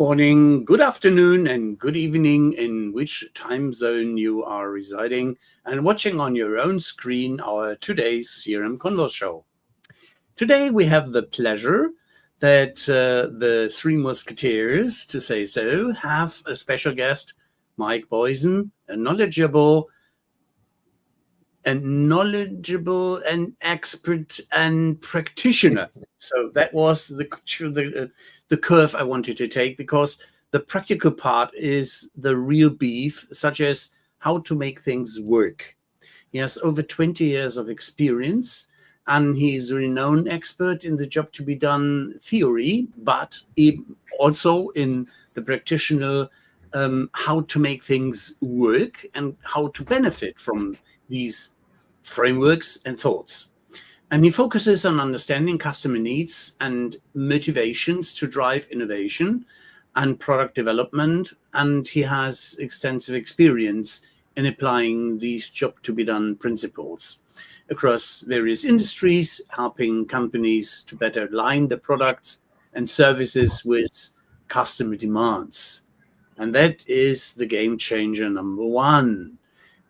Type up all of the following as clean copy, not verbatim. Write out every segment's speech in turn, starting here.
morning, good afternoon, and good evening in which time zone you are residing and watching on your own screen our today's CRM Convo Show. Today we have the pleasure that the three musketeers, to say so, have a special guest, Mike Boyen, a knowledgeable and expert and practitioner. So that was the curve I wanted to take, because the practical part is the real beef, such as how to make things work. He has over 20 years of experience, and he's a renowned expert in the job to be done theory, but also in the practitioner, how to make things work and how to benefit from these frameworks and thoughts. And he focuses on understanding customer needs and motivations to drive innovation and product development. And he has extensive experience in applying these job to be done principles across various industries, helping companies to better align their products and services with customer demands. And that is the game changer number one.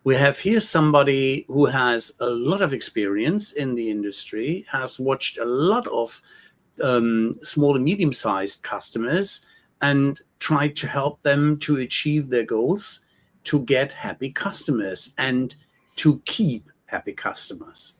We have here somebody who has a lot of experience in the industry, has watched a lot of small and medium-sized customers and tried to help them to achieve their goals, to get happy customers and to keep happy customers.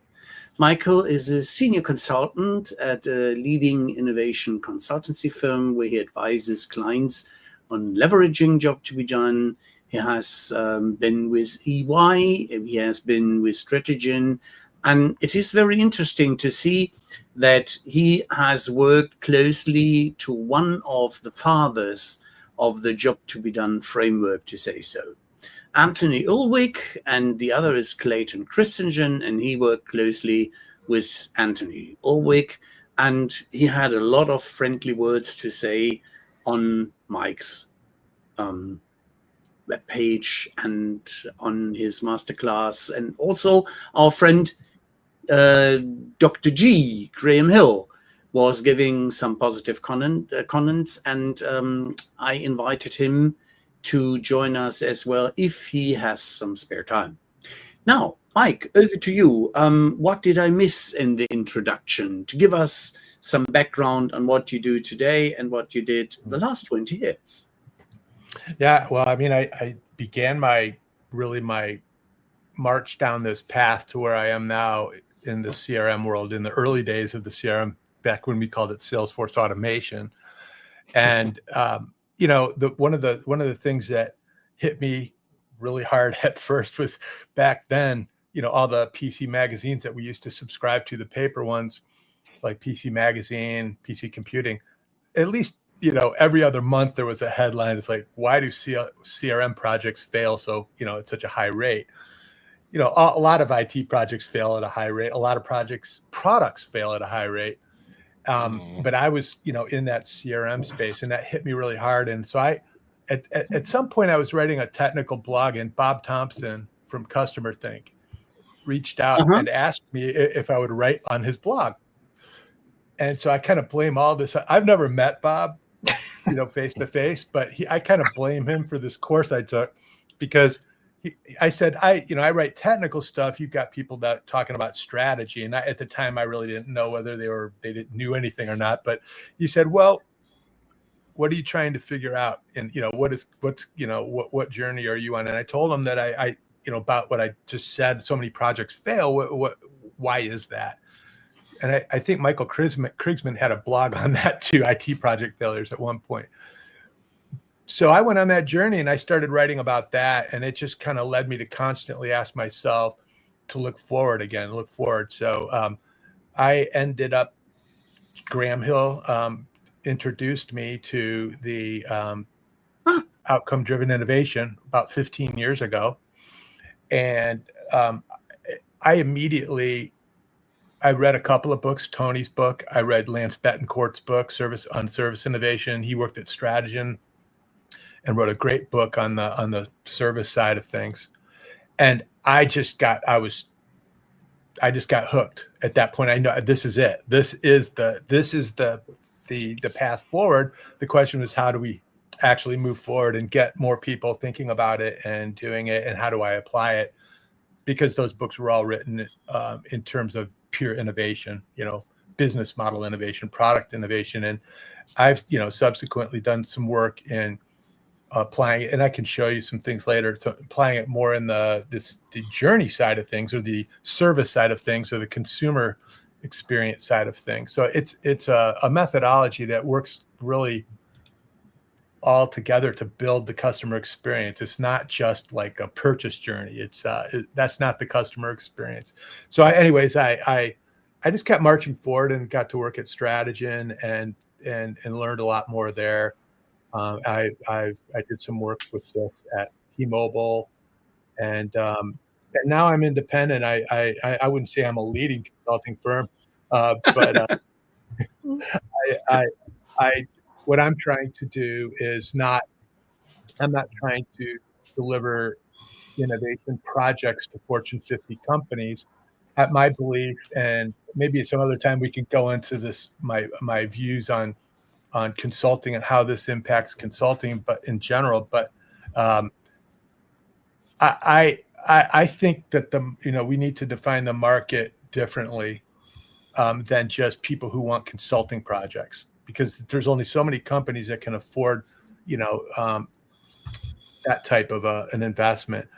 Michael is a senior consultant at a leading innovation consultancy firm where he advises clients on leveraging job to be done. He has been with EY, he has been with Strategen, and it is very interesting to see that he has worked closely to one of the fathers of the job to be done framework, to say so. Anthony Ulrich, and the other is Clayton Christensen, and he worked closely with Anthony Ulrich, and he had a lot of friendly words to say on Mike's web page and on his masterclass. And also our friend Dr. G, Graham Hill, was giving some positive comments, and I invited him to join us as well if he has some spare time. Now, Mike, over to you. What did I miss in the introduction to give us some background on what you do today and what you did the last 20 years? Yeah, well, I mean, I began my march down this path to where I am now in the CRM world in the early days of the CRM, back when we called it Salesforce automation. And one of the things that hit me really hard at first was back then, all the PC magazines that we used to subscribe to, the paper ones like PC Magazine, PC Computing, at least every other month there was a headline. It's like, why do CRM projects fail so, at such a high rate? A lot of IT projects fail at a high rate. A lot of products fail at a high rate. But I was, in that CRM space, and that hit me really hard. And so at some point I was writing a technical blog, and Bob Thompson from Customer Think reached out and asked me if I would write on his blog. And so I kind of blame all this. I've never met Bob, face to face, but I kind of blame him for this course I took, because I said, I write technical stuff. You've got people that talking about strategy. And at the time I really didn't know whether they didn't knew anything or not, but he said, well, what are you trying to figure out? And, what journey are you on? And I told him that I about what I just said, so many projects fail. Why is that? And I think Michael Krigsman had a blog on that too, IT project failures at one point. So I went on that journey and I started writing about that. And it just kind of led me to constantly ask myself to look forward. So I ended up, Graham Hill introduced me to the outcome-driven innovation about 15 years ago. And I read a couple of books, Tony's book. I read Lance Betancourt's book, Service Innovation. He worked at Strategen and wrote a great book on the service side of things. And I just got hooked at that point. I know this is it. This is the path forward. The question was, how do we actually move forward and get more people thinking about it and doing it, and how do I apply it? Because those books were all written in terms of pure innovation, business model innovation, product innovation. And I've, subsequently done some work in applying it, and I can show you some things later, to applying it more in the journey side of things, or the service side of things, or the consumer experience side of things. So it's a methodology that works really all together to build the customer experience. It's not just like a purchase journey. That's not the customer experience. So I just kept marching forward and got to work at Strategen and learned a lot more there. I did some work with this at T-Mobile, and now I'm independent. I wouldn't say I'm a leading consulting firm, but I what I'm trying to do is I'm not trying to deliver innovation projects to Fortune 50 companies. At my belief, and maybe some other time we can go into this, my views on consulting and how this impacts consulting, but in general. But I think that we need to define the market differently than just people who want consulting projects, because there's only so many companies that can afford, that type of an investment.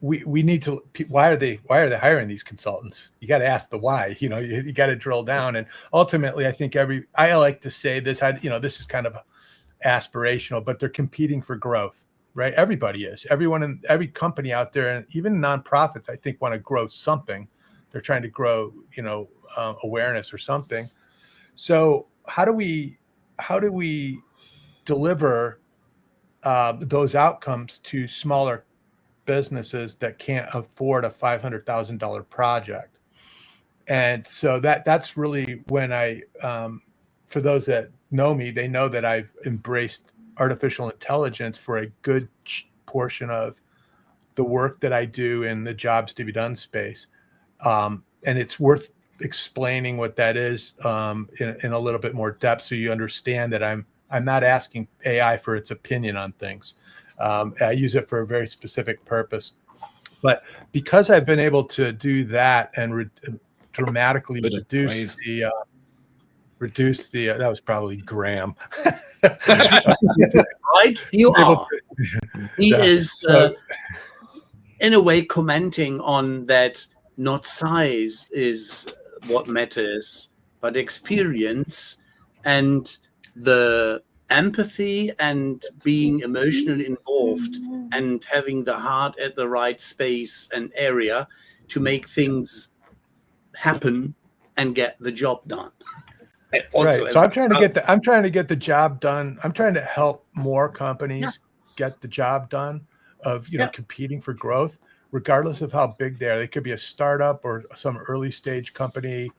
We need to. Why are they hiring these consultants? You got to ask the why. You got to drill down. And ultimately, I think I like to say this. This is kind of aspirational, but they're competing for growth, right? Everybody is. Everyone in every company out there, and even nonprofits, I think, want to grow something. They're trying to grow, awareness or something. So how do we deliver those outcomes to smaller businesses that can't afford a $500,000 project? And so that's really when for those that know me, they know that I've embraced artificial intelligence for a good portion of the work that I do in the jobs to be done space. And it's worth explaining what that is in a little bit more depth, so you understand that I'm not asking AI for its opinion on things. I use it for a very specific purpose. But because I've been able to do that and dramatically reduce the that was probably Graham. Right? You are. He is, in a way, commenting on that. Not size is what matters, but experience and the empathy and being emotionally involved and having the heart at the right space and area to make things happen and get the job done. Right. So I'm trying to get the job done. I'm trying to help more companies get the job done of, competing for growth, regardless of how big they are. They could be a startup or some early stage company.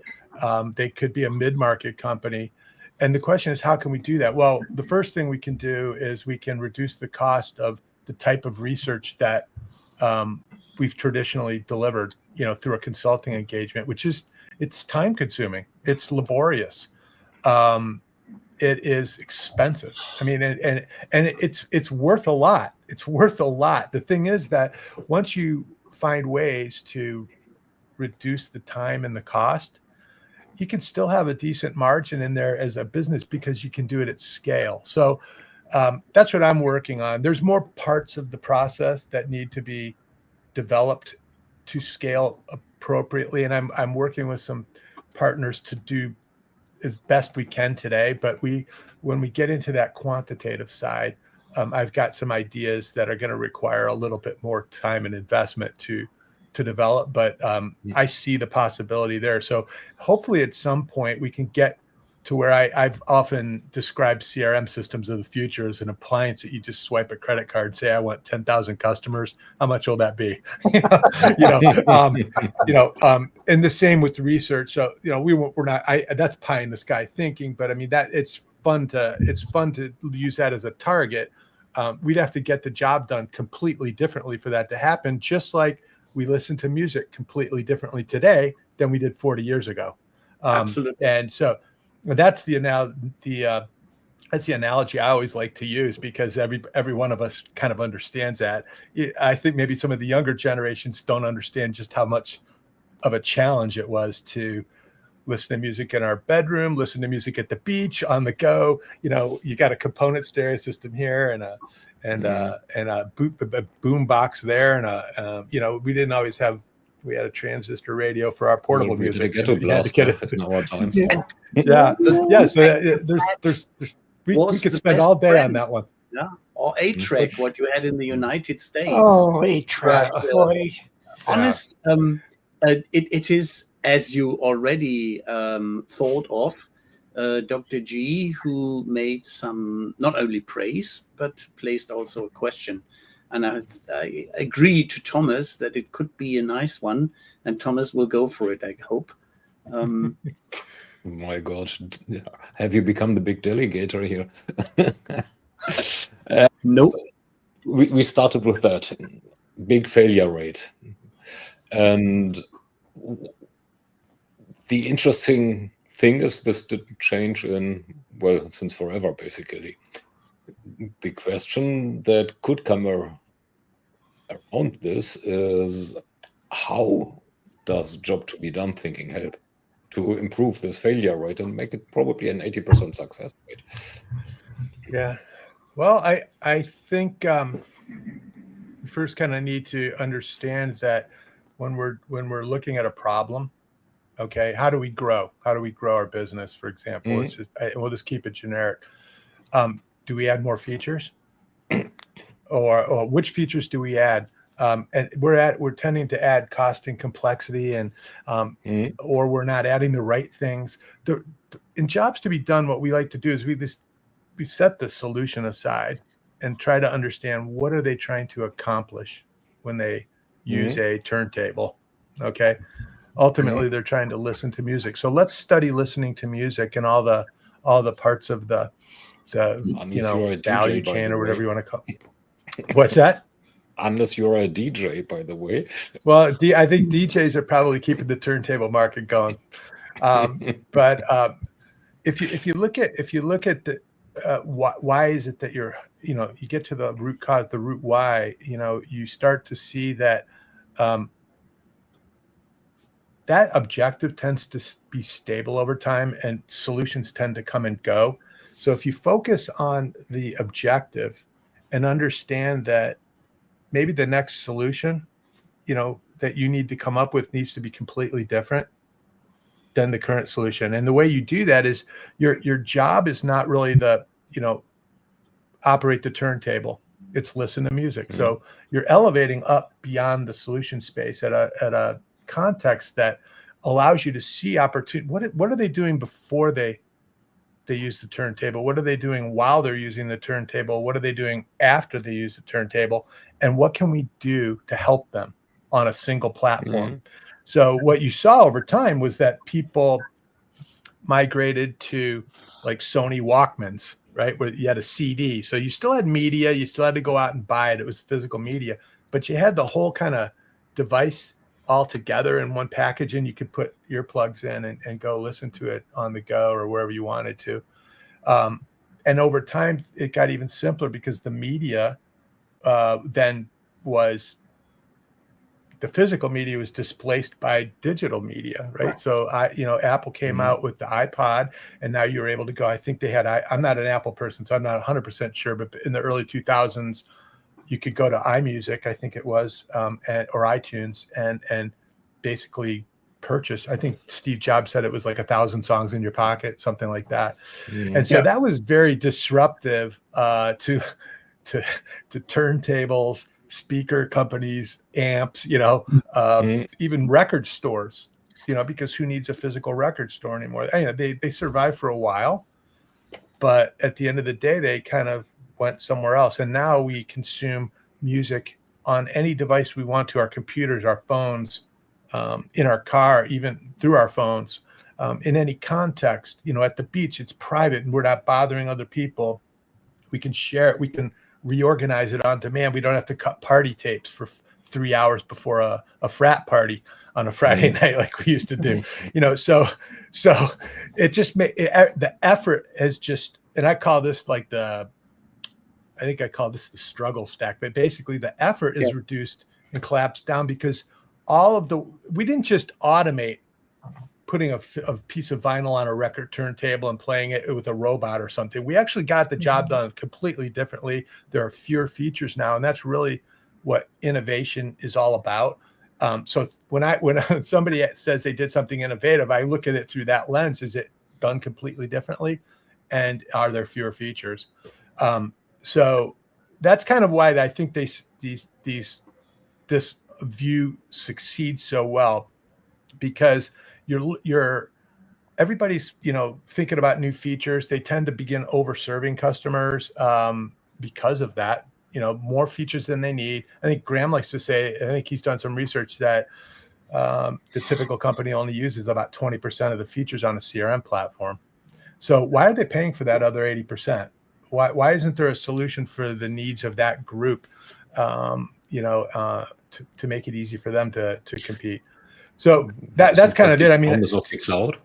They could be a mid-market company. And the question is, how can we do that? Well, the first thing we can do is we can reduce the cost of the type of research that we've traditionally delivered, through a consulting engagement, it's time consuming. It's laborious. It is expensive. I mean, and it's worth a lot. It's worth a lot. The thing is that once you find ways to reduce the time and the cost, you can still have a decent margin in there as a business, because you can do it at scale. So that's what I'm working on. There's more parts of the process that need to be developed to scale appropriately, and I'm working with some partners to do as best we can today. But when we get into that quantitative side, I've got some ideas that are going to require a little bit more time and investment to develop. But I see the possibility there. So hopefully at some point we can get to where I've often described CRM systems of the future as an appliance that you just swipe a credit card and say, I want 10,000 customers. How much will that be? And the same with research. So, we're not, that's pie in the sky thinking, but I mean, that it's fun to use that as a target. We'd have to get the job done completely differently for that to happen. Just like we listen to music completely differently today than we did 40 years ago. Absolutely. And so that's the That's the analogy I always like to use, because every one of us kind of understands that. I think maybe some of the younger generations don't understand just how much of a challenge it was to listen to music in our bedroom, listen to music at the beach, on the go. You got a component stereo system here and a boom box there, and we didn't always have. We had a transistor radio for our portable music. We had a ghetto blaster in our times. Yeah. So we could spend all day on that one. Yeah, or 8-track, what you had in the United States. Oh, 8-track. Honest, it is, as you already thought of, Dr. G, who made some not only praise but placed also a question, and I agree to Thomas that it could be a nice one, and Thomas will go for it, I hope. My God, have you become the big delegator here? No. So we started with that big failure rate. And the interesting thing is this didn't change since forever, basically. The question that could come around this is, how does job to be done thinking help to improve this failure rate and make it probably an 80% success rate? Yeah. Well, I think we first kind of need to understand that when we're looking at a problem, okay, how do we grow? How do we grow our business, for example? We'll just keep it generic. Do we add more features? or which features do we add? And we're tending to add cost and complexity, and or we're not adding the right things. In jobs to be done, what we like to do is we set the solution aside and try to understand, what are they trying to accomplish when they use a turntable. Okay, ultimately they're trying to listen to music. So let's study listening to music and all the parts of the value chain, or whatever you want to call it. What's that? Unless you're a DJ, by the way. Well, I think DJs are probably keeping the turntable market going. But if you look at the why is it that you get to the root cause, the root why, you start to see that that objective tends to be stable over time, and solutions tend to come and go. So if you focus on the objective and understand that maybe the next solution, that you need to come up with needs to be completely different than the current solution. And the way you do that is your job is not really operate the turntable. It's listen to music. Mm-hmm. So you're elevating up beyond the solution space at a context that allows you to see opportunity. What are they doing before they use the turntable? What are they doing while they're using the turntable? What are they doing after they use the turntable? And what can we do to help them on a single platform? Mm-hmm. So what you saw over time was that people migrated to like Sony Walkmans, right? Where you had a CD. So you still had media, you still had to go out and buy it. It was physical media, but you had the whole kind of device all together in one package, and you could put earplugs in and go listen to it on the go or wherever you wanted to. And over time, it got even simpler because the media then was, the physical media was displaced by digital media, right? So Apple came out with the iPod, and now you're able to go. I think they had. I'm not an Apple person, so I'm not 100% sure. But in the early 2000s, you could go to iMusic, I think it was, or iTunes, and basically purchase. I think Steve Jobs said it was like 1,000 songs in your pocket, something like that. And so that was very disruptive to turntables, speaker companies, amps, even record stores, because who needs a physical record store anymore? They survived for a while, but at the end of the day, they kind of went somewhere else. And now we consume music on any device we want to, our computers, our phones, in our car, even through our phones, in any context. At the beach, it's private and we're not bothering other people. We can share it. We can reorganize it on demand. We don't have to cut party tapes for 3 hours before a frat party on a Friday night like we used to do. So it just the effort has just and I call this like I think I call this the struggle stack, but basically the effort is reduced and collapsed down because we didn't just automate putting a piece of vinyl on a record turntable and playing it with a robot or something. We actually got the job done completely differently. There are fewer features now, and that's really what innovation is all about. So when somebody says they did something innovative, I look at it through that lens. Is it done completely differently? And are there fewer features? So that's kind of why I think this view succeeds so well, because everybody's thinking about new features. They tend to begin overserving customers because of that. More features than they need. I think Graham likes to say, I think he's done some research that the typical company only uses about 20% of the features on a CRM platform. So why are they paying for that other 80%? Why isn't there a solution for the needs of that group, to make it easy for them to compete? So that's kind of it. I mean, promise of the cloud.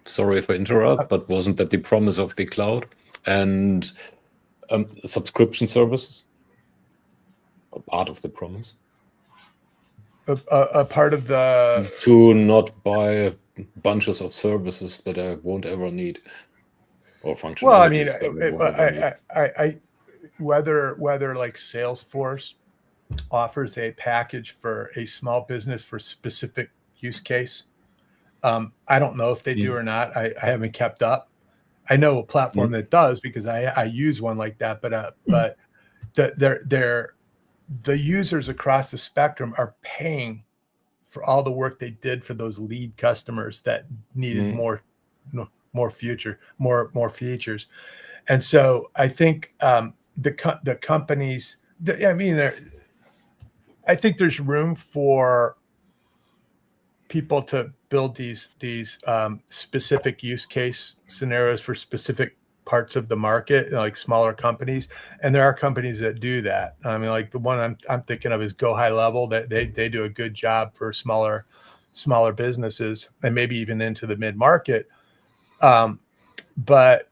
Sorry if I interrupt, but wasn't that the promise of the cloud and subscription services? A part of the promise. A part of the to not buy bunches of services that I won't ever need. Or functionalities. Well, I mean, whether like Salesforce offers a package for a small business for specific use case, I don't know if they do or not. I haven't kept up. I know a platform that does because I use one like that. But the users across the spectrum are paying for all the work they did for those lead customers that needed more features. And so I think the companies, I think there's room for people to build these specific use case scenarios for specific parts of the market, like smaller companies. And there are companies that do that. I mean, like the one I'm thinking of is Go High Level. That they do a good job for smaller businesses and maybe even into the mid-market. But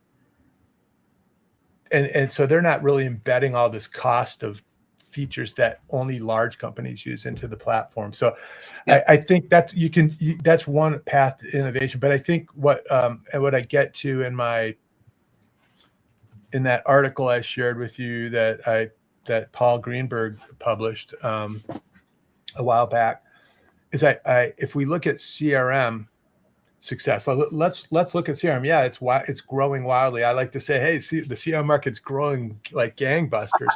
so they're not really embedding all this cost of features that only large companies use into the platform. So I think that that's one path to innovation. But I think what I get to in that article I shared with you that Paul Greenberg published a while back is if we look at CRM success, let's look at CRM. Yeah, it's growing wildly. I like to say, hey, see, the CRM market's growing like gangbusters,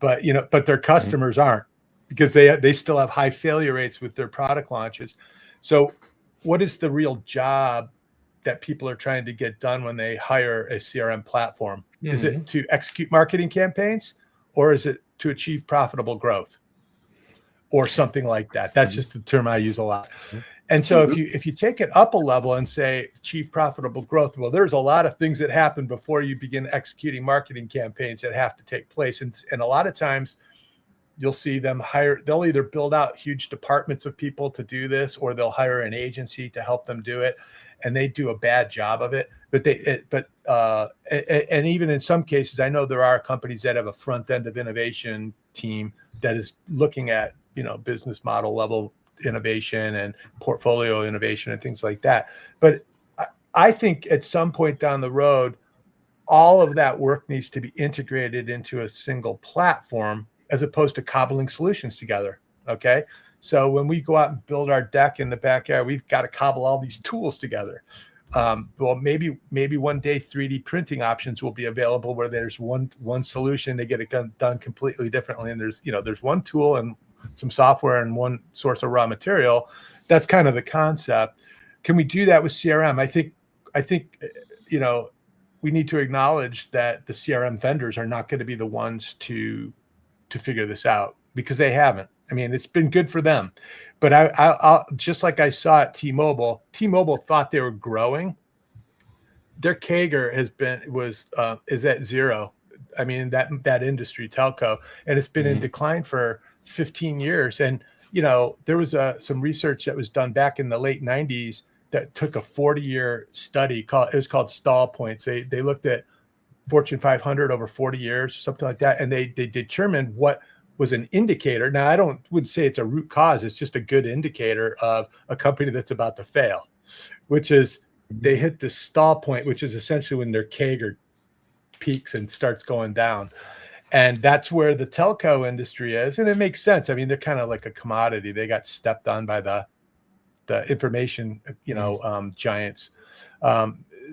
but their customers aren't, because they still have high failure rates with their product launches. So what is the real job that people are trying to get done when they hire a CRM platform? Is it to execute marketing campaigns, or is it to achieve profitable growth, or something like that? That's just the term I use a lot. And so if you take it up a level and say achieve profitable growth, well, there's a lot of things that happen before you begin executing marketing campaigns that have to take place. And a lot of times you'll see them they'll either build out huge departments of people to do this, or they'll hire an agency to help them do it. And they do a bad job of it. And even in some cases, I know there are companies that have a front end of innovation team that is looking at, business model level innovation and portfolio innovation and things like that. But I think at some point down the road, all of that work needs to be integrated into a single platform, as opposed to cobbling solutions together. Okay. So when we go out and build our deck in the backyard, we've got to cobble all these tools together. Well, maybe one day 3D printing options will be available where there's one solution, they get it done completely differently. And there's one tool and some software and one source of raw material. That's kind of the concept. Can we do that with CRM? I think we need to acknowledge that the CRM vendors are not going to be the ones to figure this out, because they haven't. I mean, it's been good for them, but I'll just like I saw at T-Mobile thought they were growing. Their CAGR is at zero. I mean, that industry, telco, and it's been in decline for 15 years. And there was some research that was done back in the late 90s that took a 40-year study. It was called Stall Points. They looked at Fortune 500 over 40 years, something like that. And they determined what was an indicator. Now, I wouldn't say it's a root cause. It's just a good indicator of a company that's about to fail, which is they hit the stall point, which is essentially when their CAGR peaks and starts going down. And that's where the telco industry is. And it makes sense. I mean, they're kind of like a commodity. They got stepped on by the information, giants.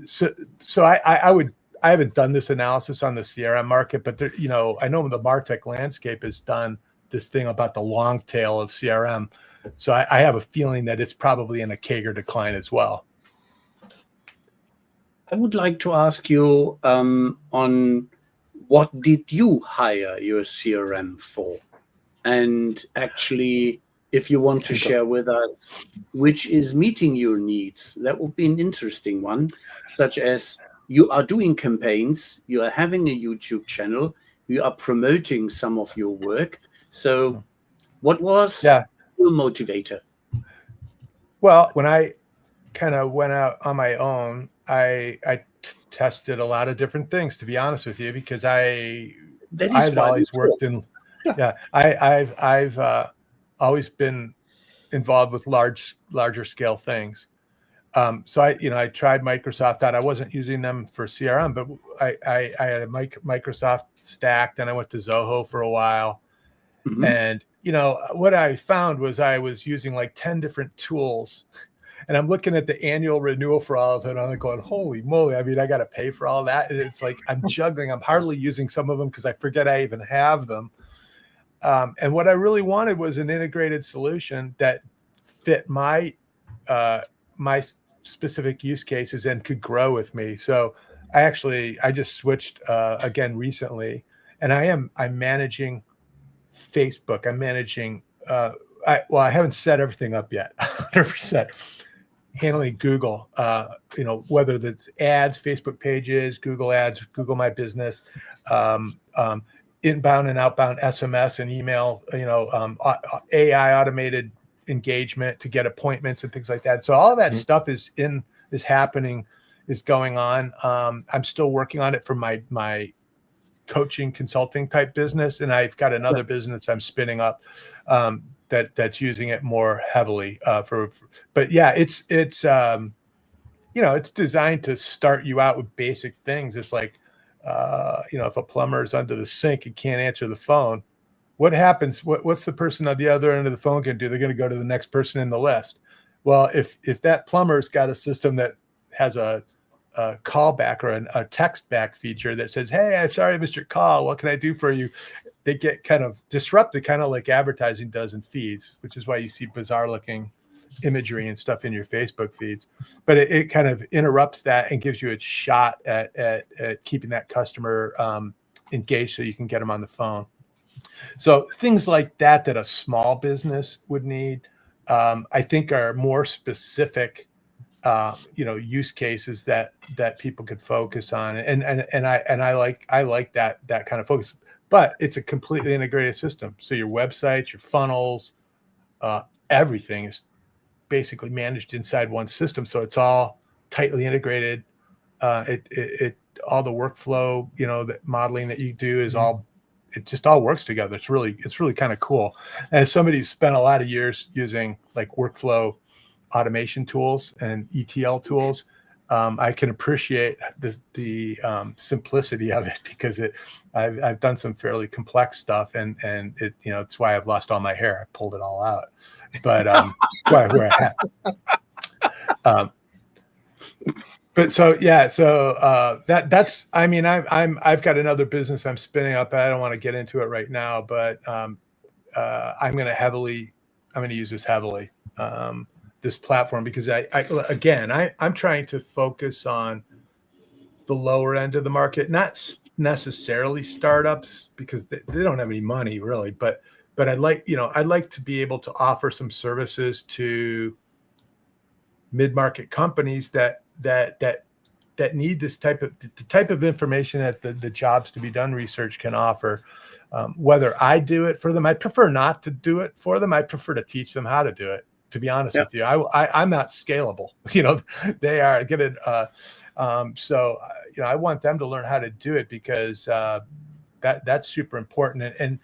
So I haven't done this analysis on the CRM market, but there, I know the MarTech landscape has done this thing about the long tail of CRM. So I have a feeling that it's probably in a CAGR decline as well. I would like to ask you on what did you hire your CRM for? And actually, if you want to share with us which is meeting your needs, that would be an interesting one, such as you are doing campaigns, you are having a YouTube channel, you are promoting some of your work. So what was your motivator? Well, when I kind of went out on my own, I tested a lot of different things, to be honest with you, because I've always worked in, I've always been involved with larger scale things. So I tried Microsoft out. I wasn't using them for CRM, but I had a Microsoft stack. Then I went to Zoho for a while. Mm-hmm. And, what I found was I was using like 10 different tools, and I'm looking at the annual renewal for all of it. And I'm like going, holy moly. I mean, I got to pay for all that. And it's like, I'm juggling. I'm hardly using some of them because I forget I even have them. And what I really wanted was an integrated solution that fit my specific use cases and could grow with me. So I just switched again recently, and I'm managing Facebook. I'm managing, I haven't set everything up yet, 100%. Handling Google, whether that's ads, Facebook pages, Google ads, Google My Business, inbound and outbound SMS and email, AI automated engagement to get appointments and things like that. So all of that stuff is happening, is going on. I'm still working on it for my coaching consulting type business. And I've got another business I'm spinning up that's using it more heavily but yeah, it's designed to start you out with basic things. It's like, if a plumber is under the sink and can't answer the phone, what happens? What's the person on the other end of the phone going to do? They're going to go to the next person in the list. Well, if that plumber's got a system that has a callback or a text back feature that says, hey, I'm sorry I missed your call, what can I do for you? They get kind of disrupted, kind of like advertising does in feeds, which is why you see bizarre looking imagery and stuff in your Facebook feeds. But it kind of interrupts that and gives you a shot at keeping that customer engaged so you can get them on the phone. So things like that a small business would need, I think are more specific, use cases that people could focus on. And I like that kind of focus, but it's a completely integrated system. So your websites, your funnels, everything is basically managed inside one system. So it's all tightly integrated. All the workflow, the modeling that you do is it just all works together. It's really kind of cool. And as somebody who's spent a lot of years using like workflow automation tools and ETL tools, I can appreciate the simplicity of it, because I've done some fairly complex stuff, and it, it's why I've lost all my hair. I pulled it all out, but where I had. But so that's, I mean, I've got another business I'm spinning up. I don't want to get into it right now, but I'm going to use this heavily, this platform, because I'm trying to focus on the lower end of the market, not necessarily startups, because they don't have any money really, but I'd like to be able to offer some services to mid-market companies that need this type of information that the jobs to be done research can offer. Whether I do it for them, I prefer not to do it for them. I prefer to teach them how to do it, to be honest with you. I'm not scalable. They are getting. So I want them to learn how to do it, because that's super important. And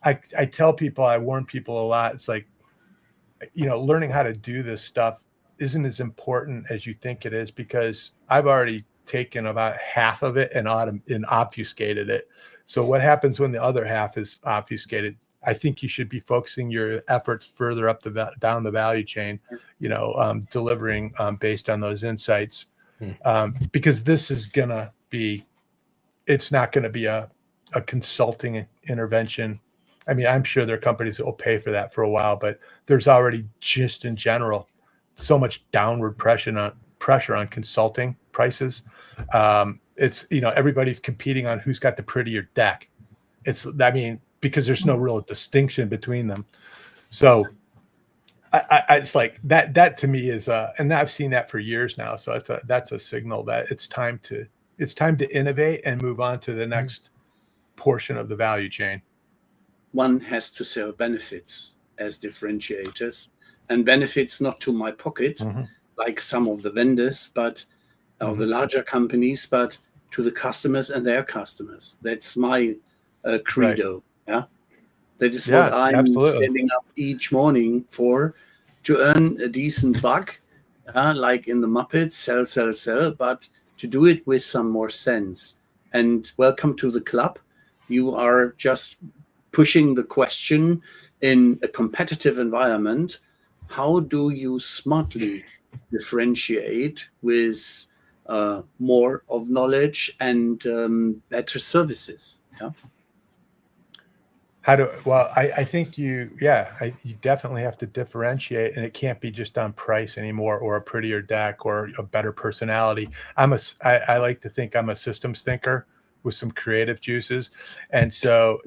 I tell people, I warn people a lot. It's like, learning how to do this stuff isn't as important as you think it is, because I've already taken about half of it and obfuscated it. So what happens when the other half is obfuscated? I think you should be focusing your efforts further up down the value chain, delivering based on those insights, because this is it's not going to be a consulting intervention. I mean, I'm sure there are companies that will pay for that for a while, but there's already, just in general, so much downward pressure on consulting prices. It's, everybody's competing on who's got the prettier deck. Because there's no real distinction between them. So I it's like that to me is, and I've seen that for years now. So that's a signal that it's time to innovate and move on to the next portion of the value chain. One has to sell benefits as differentiators, and benefits not to my pocket, like some of the vendors, but of the larger companies, but to the customers and their customers. That's my credo. Right. Yeah, that is what I'm absolutely standing up each morning for, to earn a decent buck, like in the Muppets, sell, but to do it with some more sense. And welcome to the club. You are just pushing the question in a competitive environment. How do you smartly differentiate with more of knowledge and better services? Yeah. I think you definitely have to differentiate, and it can't be just on price anymore, or a prettier deck, or a better personality. I like to think I'm a systems thinker with some creative juices. And so,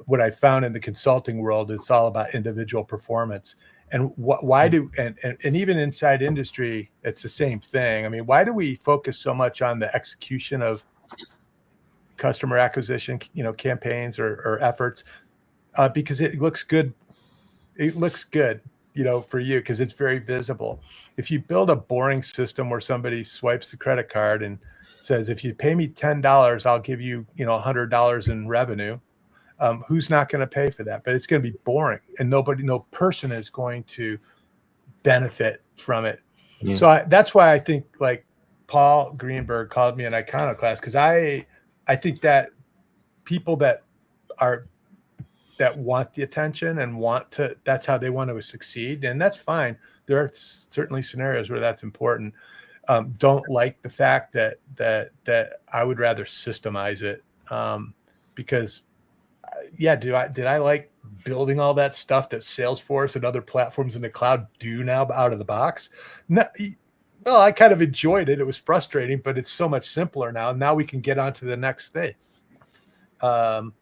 what I found in the consulting world, it's all about individual performance. And and even inside industry, it's the same thing. I mean, why do we focus so much on the execution of customer acquisition, campaigns or efforts? Because it looks good. It looks good, for you, because it's very visible. If you build a boring system where somebody swipes the credit card and says, if you pay me $10, I'll give you, $100 in revenue. Who's not going to pay for that? But it's going to be boring, and no person is going to benefit from it. Yeah. So that's why I think, like, Paul Greenberg called me an iconoclast, because I think that people that want the attention and that's how they want to succeed. And that's fine. There are certainly scenarios where that's important. Don't like the fact that I would rather systemize it, because did I like building all that stuff that Salesforce and other platforms in the cloud do now out of the box? No, well, I kind of enjoyed it. It was frustrating, but it's so much simpler now. Now we can get on to the next thing. That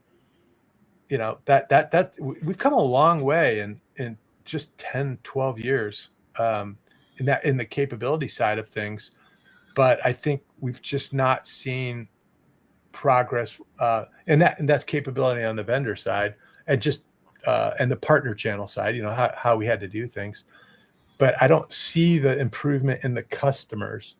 we've come a long way in just 10, 12 years. In the capability side of things, but I think we've just not seen progress, and that's capability on the vendor side, and just and the partner channel side. How we had to do things, but I don't see the improvement in the customers.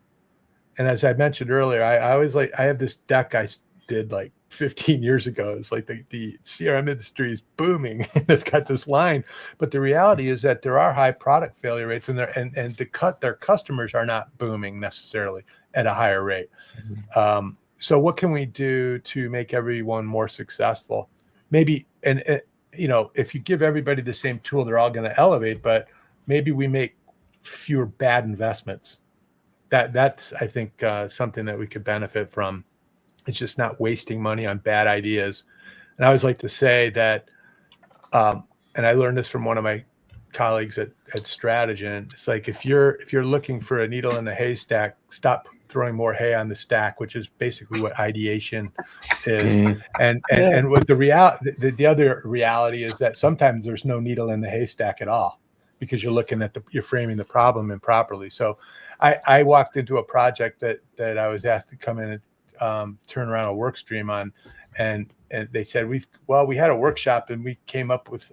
And as I mentioned earlier, I always I have this deck I did like 15 years ago. It's like the CRM industry is booming, and it's got this line, but the reality is that there are high product failure rates, and their customers are not booming necessarily at a higher rate. Mm-hmm. So what can we do to make everyone more successful? Maybe, and if you give everybody the same tool, they're all going to elevate, but maybe we make fewer bad investments. That's I think something that we could benefit from. It's just not wasting money on bad ideas. And I always like to say that, and I learned this from one of my colleagues at Stratogen. It's like, if you're looking for a needle in the haystack, stop throwing more hay on the stack, which is basically what ideation is. And what the other reality is that sometimes there's no needle in the haystack at all, because you're looking at you're framing the problem improperly. So I walked into a project that I was asked to come in and turn around a work stream on, and they said, we had a workshop and we came up with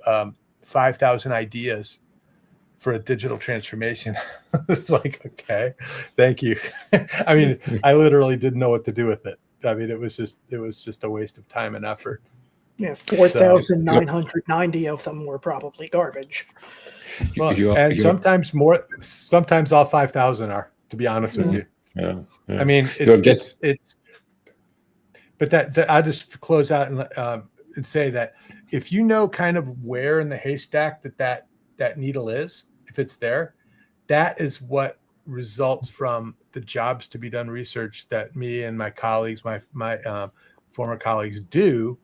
5,000 ideas for a digital transformation. It's like, okay, thank you. I mean, I literally didn't know what to do with it. I mean, it was just a waste of time and effort. Yeah, 4,990 of them were probably garbage. Well, sometimes all 5,000 are, to be honest with you. Yeah. I mean, it's but that I'll just close out and say that if you know kind of where in the haystack that needle is, if it's there, that is what results from the jobs to be done research that me and my colleagues, my former colleagues do.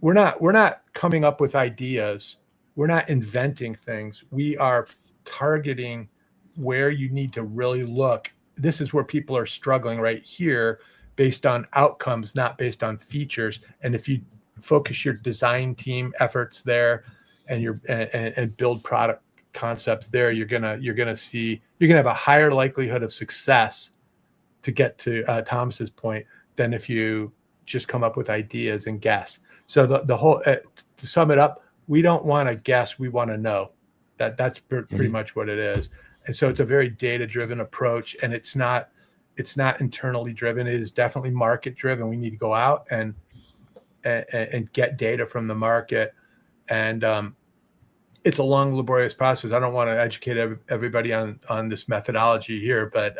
We're not coming up with ideas. We're not inventing things. We are targeting where you need to really look. This is where people are struggling right here, based on outcomes, not based on features. And if you focus your design team efforts there, and build product concepts there, you're gonna have a higher likelihood of success, to get to Thomas's point, than if you just come up with ideas and guess. So the whole, to sum it up, we don't want to guess, we want to know. That's pretty much what it is. And so it's a very data-driven approach, and it's not internally driven. It is definitely market-driven. We need to go out and get data from the market, and it's a long, laborious process. I don't want to educate everybody on this methodology here, but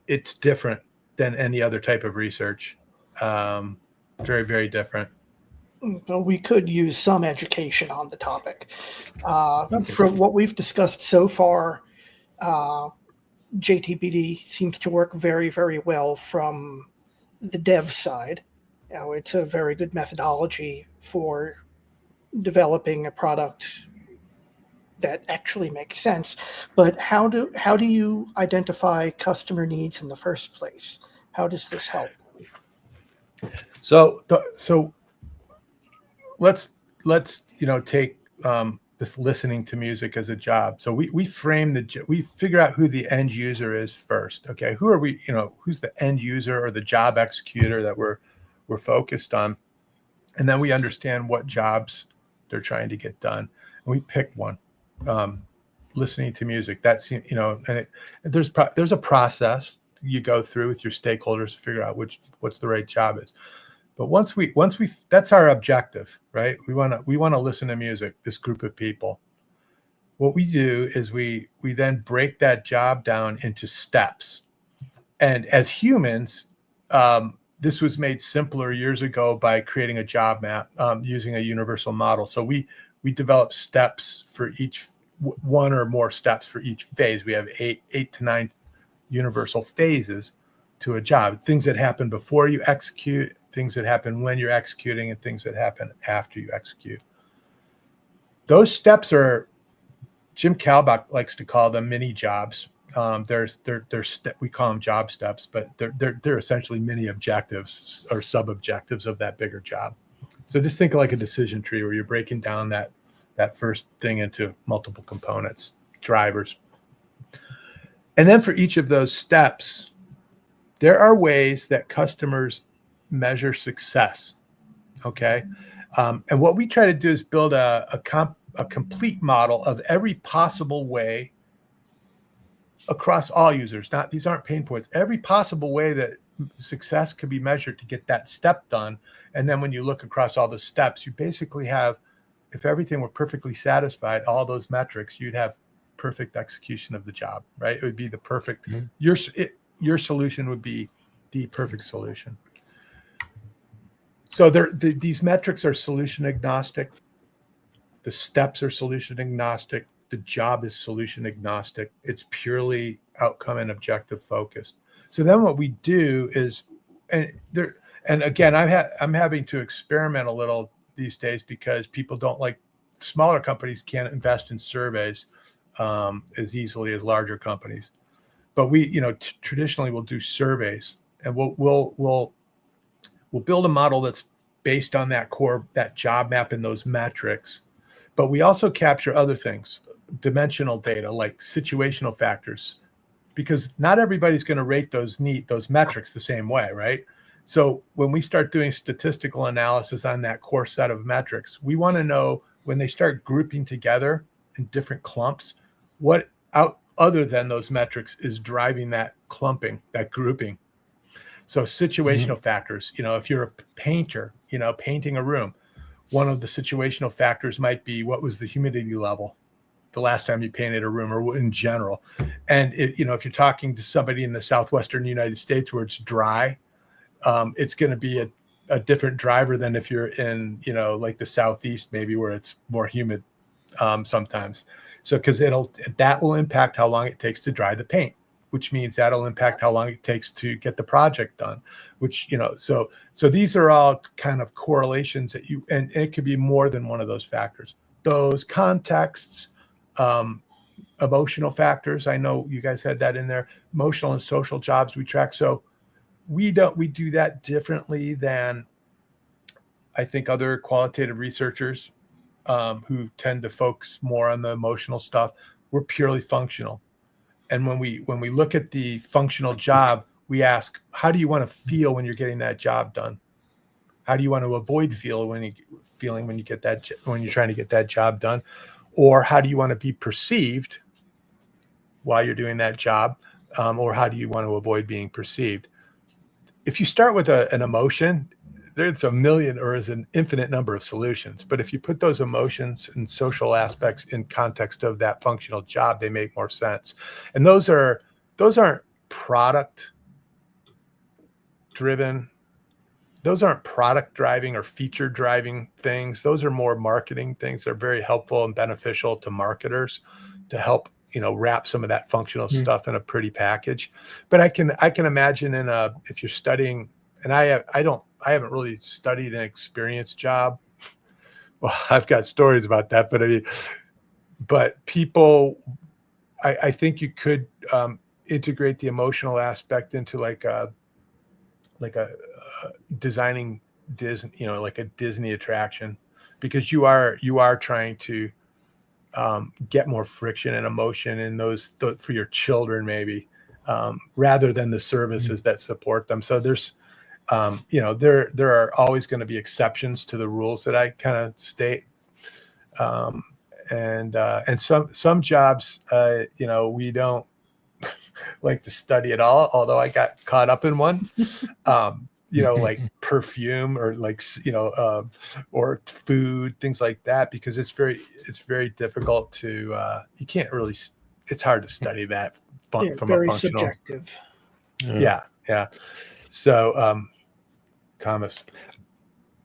it's different than any other type of research. Very, very different. Well, we could use some education on the topic. From what we've discussed so far, JTBD seems to work very, very well from the dev side. It's a very good methodology for developing a product that actually makes sense. But how do you identify customer needs in the first place? How does this help? So let's take this listening to music as a job. So we figure out who the end user is first. Okay, who are we? Who's the end user or the job executor that we're focused on, and then we understand what jobs they're trying to get done, and we pick one. Listening to music. That's and there's a process you go through with your stakeholders to figure out what's the right job is. But once we that's our objective, right? We want to listen to music, this group of people. What we do is we then break that job down into steps. And as humans, this was made simpler years ago by creating a job map using a universal model. So we develop steps for each, one or more steps for each phase. We have eight to 9 universal phases to a job. Things that happen before you execute, things that happen when you're executing, and things that happen after you execute. Those steps are, Jim Kalbach likes to call them mini jobs. We call them job steps, but they're essentially mini objectives or sub objectives of that bigger job. So just think of like a decision tree where you're breaking down that first thing into multiple components, drivers. And then for each of those steps, there are ways that customers measure success. Okay. And what we try to do is build a complete model of every possible way across all users. These aren't pain points. Every possible way that success could be measured to get that step done. And then when you look across all the steps, you basically have, if everything were perfectly satisfied, all those metrics, you'd have perfect execution of the job, right? It would be the perfect, your solution would be the perfect solution. So these metrics are solution agnostic. The steps are solution agnostic. The job is solution agnostic. It's purely outcome and objective focused. So then what we do is, and again, I'm having to experiment a little these days because people don't like, smaller companies can't invest in surveys as easily as larger companies. But we, traditionally we'll do surveys, and we'll build a model that's based on that job map and those metrics. But we also capture other things, dimensional data like situational factors, because not everybody's going to rate those metrics the same way, right? So when we start doing statistical analysis on that core set of metrics, we want to know when they start grouping together in different clumps, what out other than those metrics is driving that clumping, that grouping. So situational factors, if you're a painter, painting a room, one of the situational factors might be what was the humidity level the last time you painted a room, or in general. And if you're talking to somebody in the Southwestern United States where it's dry, it's going to be a different driver than if you're in, like the Southeast, maybe, where it's more humid sometimes. So, because that will impact how long it takes to dry the paint, which means that'll impact how long it takes to get the project done, which, so these are all kind of correlations that and it could be more than one of those factors. Those contexts, emotional factors, I know you guys had that in there, emotional and social jobs we track. So we do that differently than I think other qualitative researchers who tend to focus more on the emotional stuff. We're purely functional. And when we look at the functional job, we ask, how do you want to feel when you're getting that job done? How do you want to avoid feeling when you're trying to get that job done? Or how do you want to be perceived while you're doing that job? Or how do you want to avoid being perceived? If you start with an emotion, there's an infinite number of solutions. But if you put those emotions and social aspects in context of that functional job, they make more sense. And those aren't product driven. Those aren't product driving or feature driving things. Those are more marketing things. They're very helpful and beneficial to marketers to help, wrap some of that functional stuff in a pretty package. But I can imagine if you're studying, and I haven't really studied an experience job. Well, I've got stories about that, but people, I think you could integrate the emotional aspect into like a designing Disney, like a Disney attraction, because you are trying to get more friction and emotion in those for your children, maybe, rather than the services that support them. So there's, there are always going to be exceptions to the rules that I kind of state. And some jobs, we don't like to study at all, although I got caught up in one, like perfume or or food, things like that, because it's very difficult to, you can't really, it's hard to study that from very a functional. Subjective. Yeah. So, Thomas.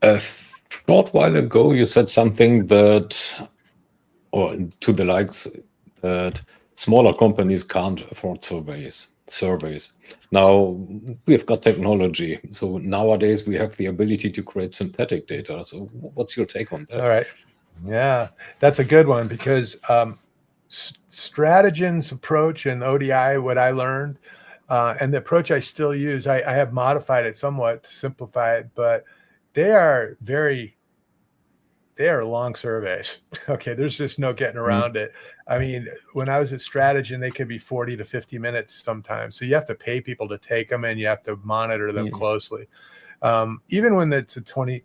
A short while ago, you said something or to the likes that smaller companies can't afford surveys. Now we've got technology, so nowadays we have the ability to create synthetic data. So what's your take on that? All right. Yeah, that's a good one, because Stratogen's approach and ODI, what I learned, and the approach I still use, I have modified it somewhat to simplify it, but they are long surveys. Okay, there's just no getting around it. I mean, when I was at Stratogen, they could be 40 to 50 minutes sometimes. So you have to pay people to take them, and you have to monitor them closely. Even when it's a 20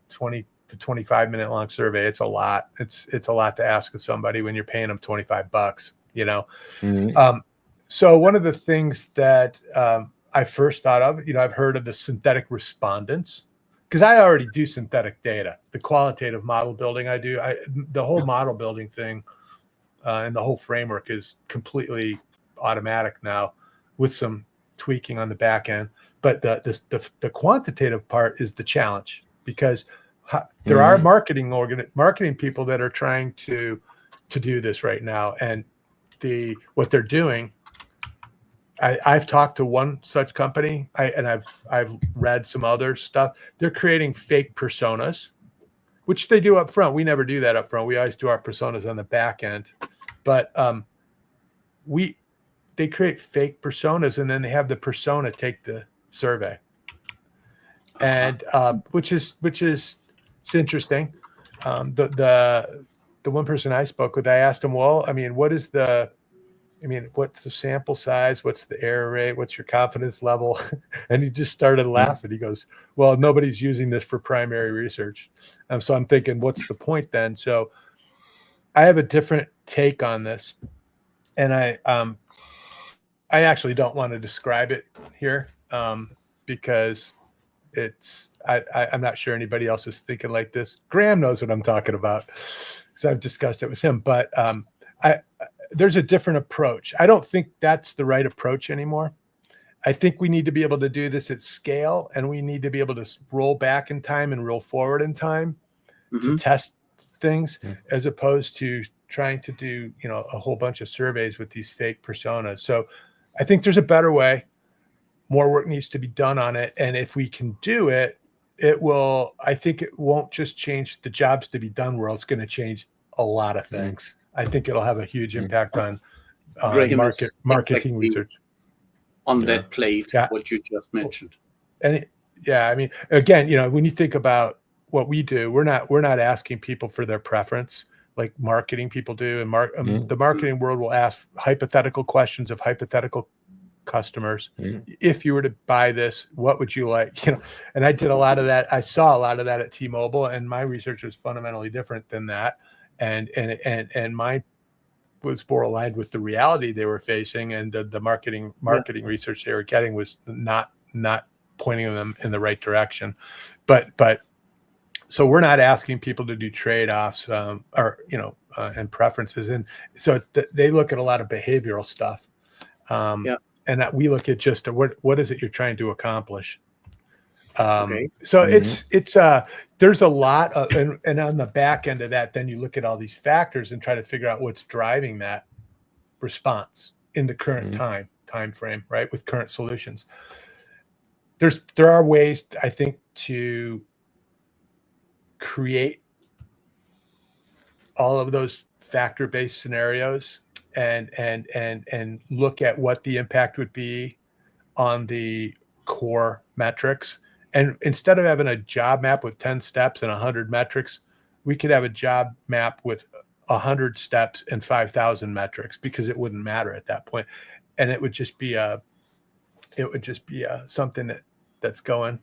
to 25 minute long survey, it's a lot. It's a lot to ask of somebody when you're paying them $25, So one of the things that I first thought of, I've heard of the synthetic respondents, because I already do synthetic data, the qualitative model building I do. The whole model building thing and the whole framework is completely automatic now with some tweaking on the back end. But the quantitative part is the challenge, because there are marketing people that are trying to do this right now. And what they're doing, I've talked to one such company, I've read some other stuff. They're creating fake personas, which they do up front. We never do that up front. We always do our personas on the back end. But they create fake personas, and then they have the persona take the survey, and which is it's interesting. The one person I spoke with, I asked him, well, what's the sample size? What's the error rate? What's your confidence level? And he just started laughing. He goes, well, nobody's using this for primary research. So I'm thinking, what's the point then? So have a different take on this, and I actually don't want to describe it here because I'm not sure anybody else is thinking like this. Graham knows what I'm talking about because I've discussed it with him. But there's a different approach. I don't think that's the right approach anymore. I think we need to be able to do this at scale, and we need to be able to roll back in time and roll forward in time to test things, as opposed to trying to do, a whole bunch of surveys with these fake personas. So I think there's a better way. More work needs to be done on it. And if we can do it, I think it won't just change the jobs to be done world. It's going to change a lot of things. I think it'll have a huge impact on marketing research. On that plate, what you just mentioned. And I mean, again, when you think about what we do, we're not asking people for their preference like marketing people do. And the marketing world will ask hypothetical questions of hypothetical customers. If you were to buy this, what would you like? And I did a lot of that. I saw a lot of that at T-Mobile, and my research was fundamentally different than that. And mine was more aligned with the reality they were facing, and the marketing research they were getting was not pointing them in the right direction. But so we're not asking people to do trade-offs and preferences, and so they look at a lot of behavioral stuff. And that we look at just what is it you're trying to accomplish. So it's there's a lot of, and on the back end of that, then you look at all these factors and try to figure out what's driving that response in the current time frame, right? With current solutions. There are ways, I think, to create all of those factor-based scenarios and look at what the impact would be on the core metrics. And instead of having a job map with 10 steps and 100 metrics, we could have a job map with 100 steps and 5,000 metrics, because it wouldn't matter at that point. And it would just be something that's going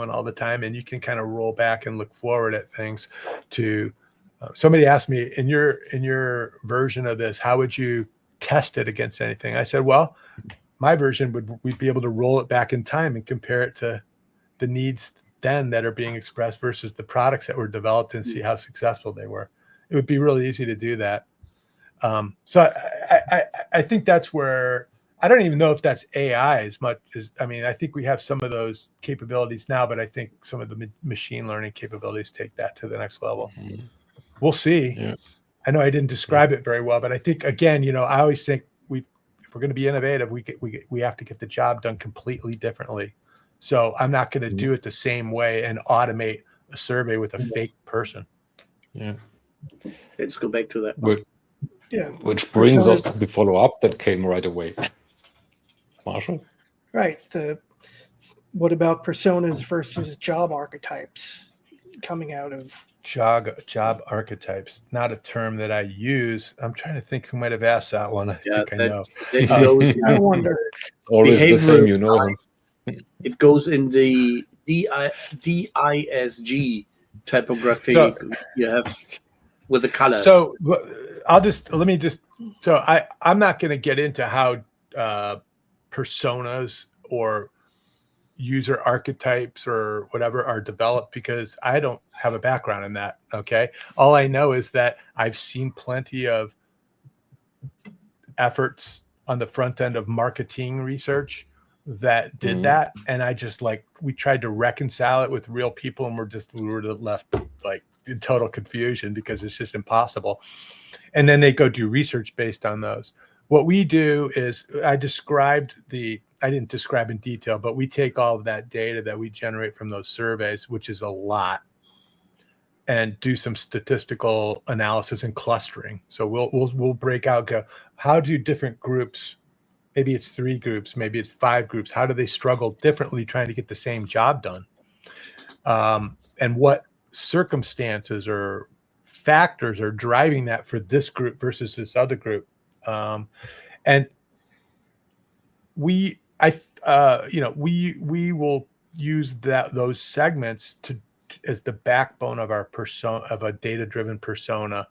all the time. And you can kind of roll back and look forward at things. To somebody asked me, in your version of this, how would you test it against anything? I said, well, my version we'd be able to roll it back in time and compare it to the needs then that are being expressed versus the products that were developed, and see how successful they were. It would be really easy to do that. So I think that's where, I don't even know if that's AI as much as, I think we have some of those capabilities now, but I think some of the machine learning capabilities take that to the next level. We'll see. Yeah. I know I didn't describe it very well, but I think, again, I always think if we're going to be innovative, we have to get the job done completely differently. So I'm not going to do it the same way and automate a survey with a fake person. Yeah. Let's go back to that. Which brings us to the follow-up that came right away. Marshall? Right. What about personas versus job archetypes coming out of job archetypes? Not a term that I use. I'm trying to think who might have asked that one. I know. I wonder. It's always the same, It goes in the DISG typography you have with the colors. So I'm not going to get into how personas or user archetypes or whatever are developed, because I don't have a background in that. Okay. All I know is that I've seen plenty of efforts on the front end of marketing research that did that. And we tried to reconcile it with real people, and we were left like in total confusion, because it's just impossible. And then they go do research based on those. What we do is, I didn't describe in detail, but we take all of that data that we generate from those surveys, which is a lot, and do some statistical analysis and clustering. So we'll break out, go, how do different groups, maybe it's 3 groups, maybe it's 5 groups, how do they struggle differently trying to get the same job done? And what circumstances or factors are driving that for this group versus this other group? And we will use those segments as the backbone of our persona, of a data-driven persona.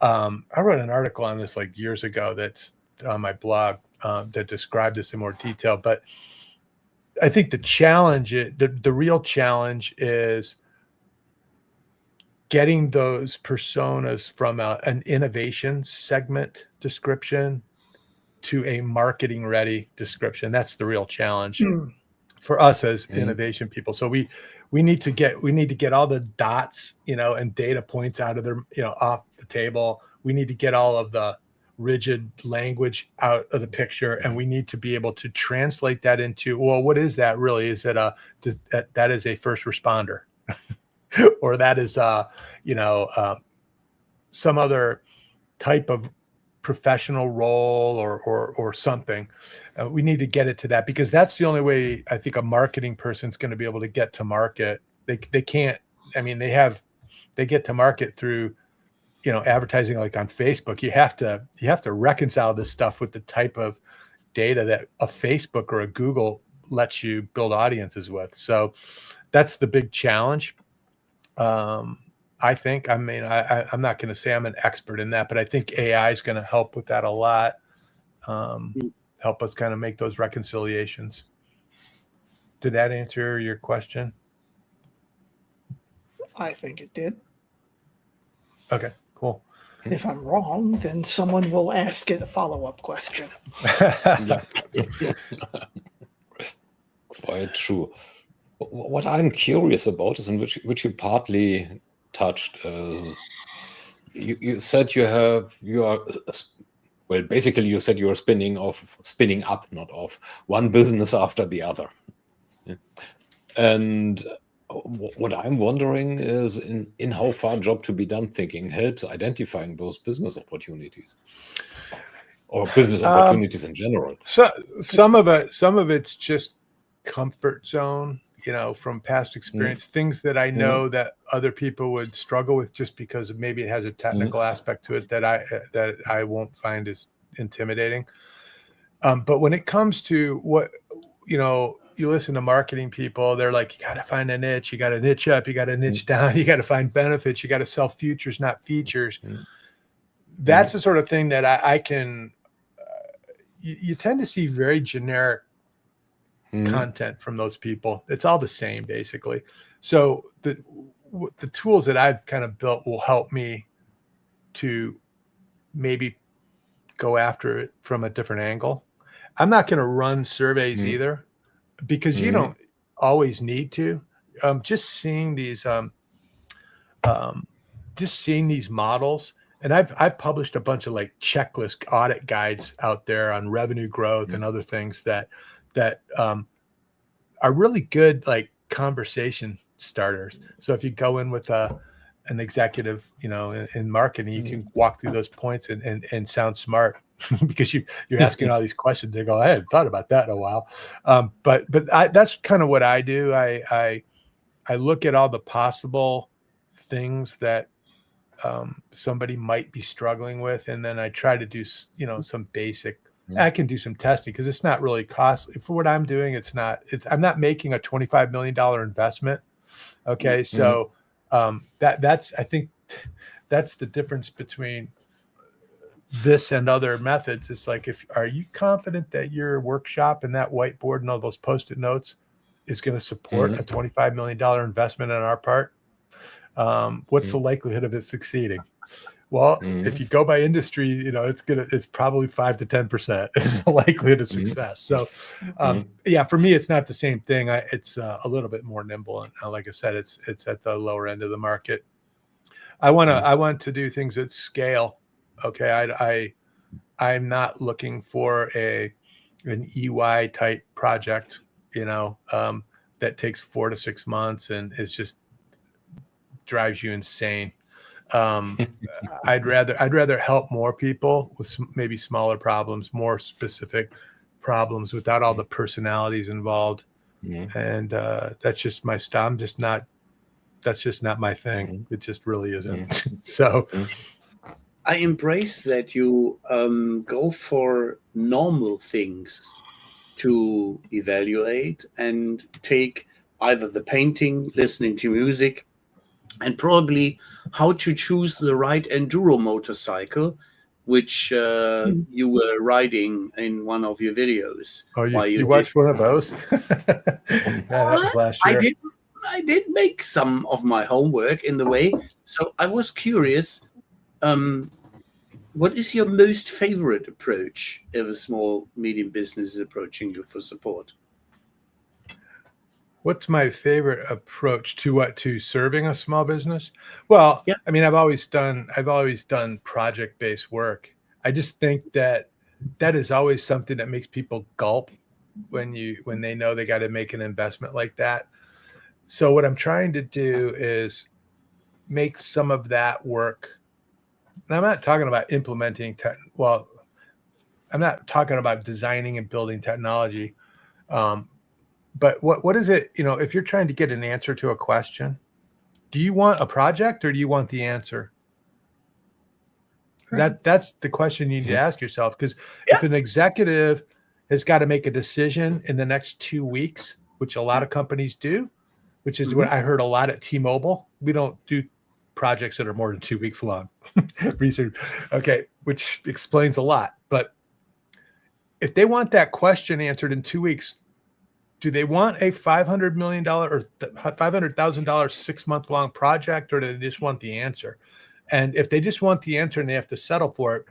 I wrote an article on this like years ago that's on my blog that described this in more detail. But I think the challenge, the real challenge is getting those personas from an innovation segment description to a marketing ready description. That's the real challenge for us as innovation people. So we need to get all the dots, and data points out of their, off the table. We need to get all of the rigid language out of the picture, and we need to be able to translate that into, well, what is that really? Is it that is a first responder? Or that is, some other type of professional role or something. We need to get it to that, because that's the only way I think a marketing person's going to be able to get to market. They can't. I mean, they get to market through, advertising like on Facebook. You have to reconcile this stuff with the type of data that a Facebook or a Google lets you build audiences with. So that's the big challenge. I think, I'm not going to say I'm an expert in that, but I think AI is going to help with that a lot. Help us kind of make those reconciliations. Did that answer your question? I think it did. Okay, cool. If I'm wrong, then someone will ask it a follow-up question. Yeah. Quite true. What I'm curious about is, in which you partly touched, is you said you are well, basically you said you are spinning up, not off, one business after the other. Yeah. And what I'm wondering is in how far job to be done thinking helps identifying those business opportunities, or business opportunities in general. So some of it's just comfort zone, from past experience, things that I know that other people would struggle with, just because maybe it has a technical aspect to it that I won't find as intimidating. But when it comes to what, you listen to marketing people, they're like, you got to find a niche, you got to niche up, you got to niche down, you got to find benefits, you got to sell futures, not features. That's the sort of thing that I can, you tend to see very generic content from those people. It's all the same, basically. So the tools that I've kind of built will help me to maybe go after it from a different angle. I'm not going to run surveys either, because you don't always need to. Just seeing these models, and I've published a bunch of like checklist audit guides out there on revenue growth and other things that are really good, like conversation starters. So if you go in with an executive, in marketing, you can walk through those points and sound smart because you're asking all these questions. They go, I hadn't thought about that in a while. But that's kind of what I do. I look at all the possible things that somebody might be struggling with, and then I try to do, some basic. I can do some testing, because it's not really costly for what I'm doing. I'm not making a $25 million investment. Okay. So I think that's the difference between this and other methods. It's like, are you confident that your workshop and that whiteboard and all those Post-it notes is going to support a $25 million investment on our part? What's the likelihood of it succeeding? Well, if you go by industry, it's probably 5 to 10% is the likelihood of success. So, for me, it's not the same thing. It's a little bit more nimble, and like I said, it's at the lower end of the market. I want to do things at scale. Okay, I'm not looking for an EY type project, that takes 4 to 6 months and it's just drives you insane. I'd rather help more people with maybe smaller problems, more specific problems, without all the personalities involved. And that's just my style. That's just not my thing. It just really isn't. So I embrace that you go for normal things to evaluate and take either the painting, listening to music, and probably how to choose the right enduro motorcycle, which you were riding in one of your videos. Oh, you watched one of those? Yeah, that was last year. I did make some of my homework in the way. So I was curious, what is your most favorite approach if a small, medium business is approaching you for support? What's my favorite approach to what? To serving a small business? Well, Yeah. I mean, I've always done project-based work. I just think that is always something that makes people gulp when they know they got to make an investment like that. So what I'm trying to do is make some of that work. And I'm not talking about implementing I'm not talking about designing and building technology. But what is it, if you're trying to get an answer to a question, do you want a project or do you want the answer? Right. That's the question you need to ask yourself, because if an executive has got to make a decision in the next 2 weeks, which a lot of companies do, which is what I heard a lot at T-Mobile. We don't do projects that are more than 2 weeks long. Research. Okay, which explains a lot. But if they want that question answered in 2 weeks, do they want a $500 million or $500,000 6-month-long project, or do they just want the answer? And if they just want the answer and they have to settle for it,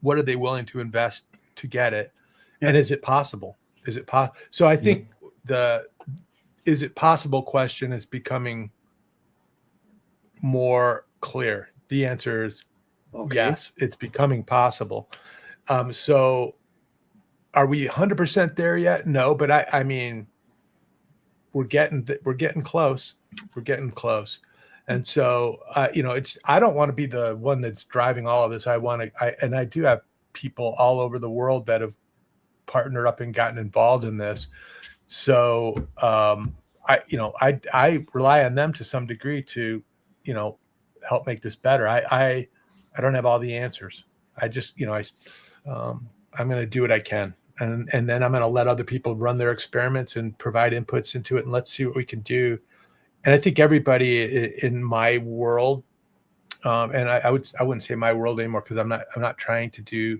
what are they willing to invest to get it? Yeah. And is it possible? So I think the is it possible question is becoming more clear. The answer is yes, it's becoming possible. So are we 100% there yet? No, but I mean, we're getting close. We're getting close. And so, I don't want to be the one that's driving all of this. I do have people all over the world that have partnered up and gotten involved in this. So, I rely on them to some degree to, help make this better. I don't have all the answers. I just, I'm going to do what I can. And then I'm going to let other people run their experiments and provide inputs into it, and let's see what we can do. And I think everybody in my world, and I wouldn't say my world anymore, because I'm not trying to do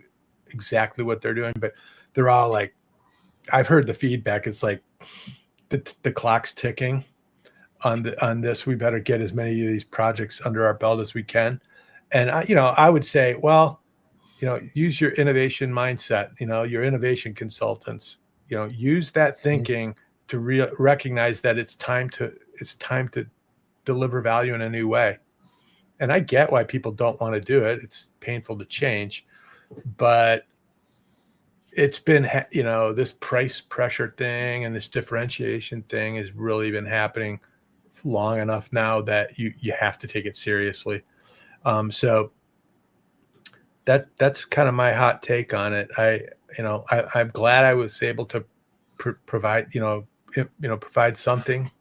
exactly what they're doing, but they're all like, I've heard the feedback. It's like the clock's ticking on this. We better get as many of these projects under our belt as we can. And I would say, well, use your innovation mindset, your innovation consultants, use that thinking to recognize that it's time to deliver value in a new way. And I get why people don't want to do it. It's painful to change, but it's been, this price pressure thing and this differentiation thing has really been happening long enough now that you have to take it seriously. So that's kind of my hot take on it. I'm glad I was able to provide, provide something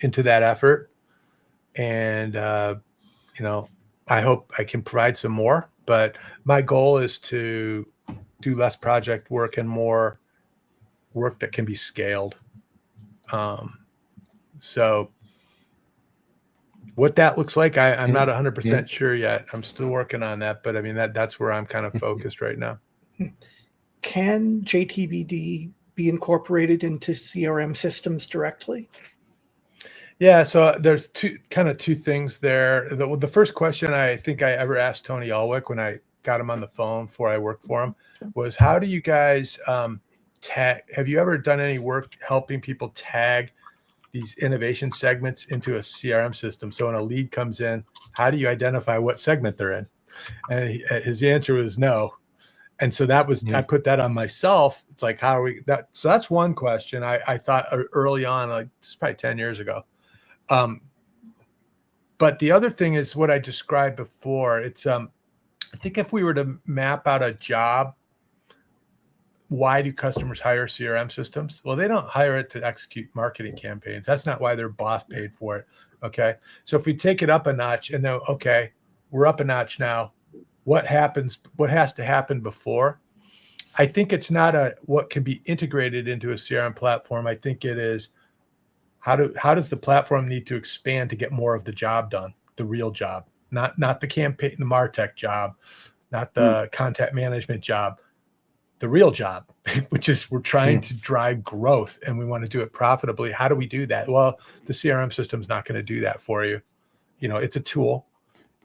into that effort. And, I hope I can provide some more, but my goal is to do less project work and more work that can be scaled. So what that looks like, I'm not 100% sure yet. I'm still working on that, but I mean, that's where I'm kind of focused right now. Can JTBD be incorporated into CRM systems directly? Yeah, so there's two things there. The first question I think I ever asked Tony Alwick when I got him on the phone before I worked for him was, how do you guys tag? Have you ever done any work helping people tag these innovation segments into a CRM system? So when a lead comes in, how do you identify what segment they're in? And his answer was no. And so that was, I put that on myself. It's like, how are we that? So that's one question I thought early on, like it's probably 10 years ago. But the other thing is what I described before. It's, I think if we were to map out a job, why do customers hire CRM systems? Well, they don't hire it to execute marketing campaigns. That's not why their boss paid for it. Okay. So if we take it up a notch and then, okay, we're up a notch now, what has to happen before? I think it's not what can be integrated into a CRM platform. I think it is, how does the platform need to expand to get more of the job done, the real job, not the campaign, the MarTech job, not the content management job, the real job, which is we're trying to drive growth and we want to do it profitably. How do we do that? Well, the CRM system is not going to do that for you. It's a tool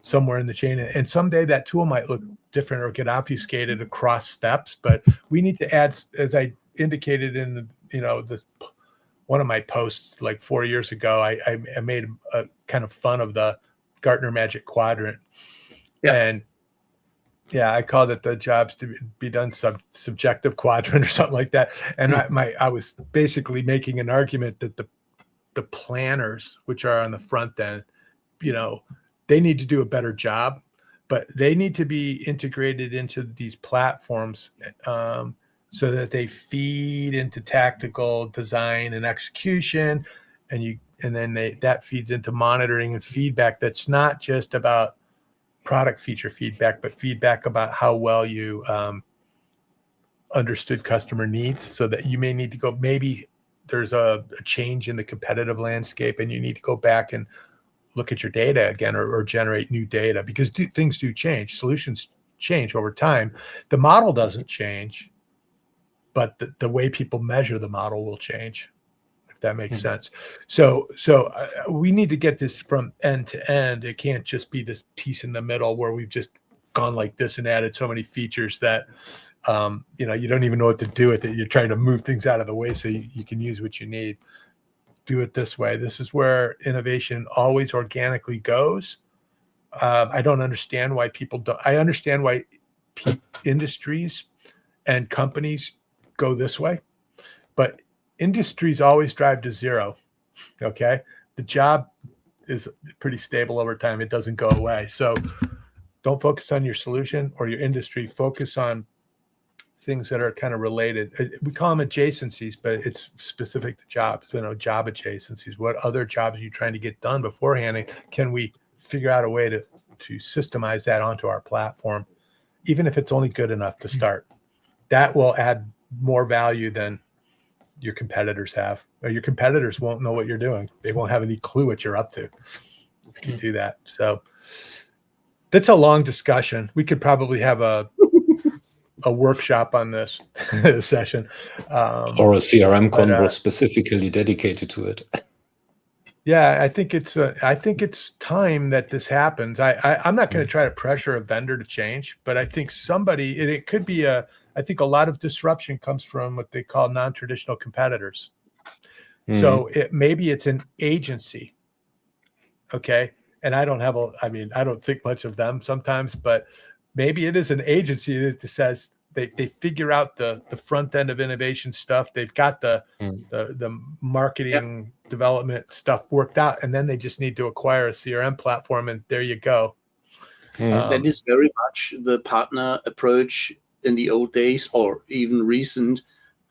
somewhere in the chain, and someday that tool might look different or get obfuscated across steps. But we need to add, as I indicated in one of my posts like 4 years ago, I made a kind of fun of the Gartner Magic Quadrant, and I called it the jobs to be done subjective quadrant or something like that. And I was basically making an argument that the planners, which are on the front end, they need to do a better job, but they need to be integrated into these platforms so that they feed into tactical design and execution, and then that feeds into monitoring and feedback. That's not just about product feature feedback, but feedback about how well you understood customer needs, so that you may need to go, maybe there's a change in the competitive landscape and you need to go back and look at your data again, or generate new data, because things do change. Solutions change over time. The model doesn't change, but the way people measure the model will change, if that makes sense. So we need to get this from end to end. It can't just be this piece in the middle where we've just gone like this and added so many features that you don't even know what to do with it. You're trying to move things out of the way so you can use what you need. Do it this way. This is where innovation always organically goes. I don't understand why people don't. I understand why industries and companies go this way, but industries always drive to zero. Okay. The job is pretty stable over time. It doesn't go away. So don't focus on your solution or your industry. Focus on things that are kind of related. We call them adjacencies, but it's specific to jobs, job adjacencies. What other jobs are you trying to get done beforehand? And can we figure out a way to systemize that onto our platform, even if it's only good enough to start? That will add more value than your competitors have. Or your competitors won't know what you're doing. They won't have any clue what you're up to if you do that. So that's a long discussion. We could probably have a workshop on this session, or a CRM convo specifically dedicated to it. Yeah, I think it's time that this happens. I'm not going to try to pressure a vendor to change, but I think it could be I think a lot of disruption comes from what they call non-traditional competitors. So maybe it's an agency. Okay. And I don't think much of them sometimes, but maybe it is an agency that says they figure out the front end of innovation stuff. They've got the marketing development stuff worked out, and then they just need to acquire a CRM platform, and there you go. That is very much the partner approach in the old days, or even recent.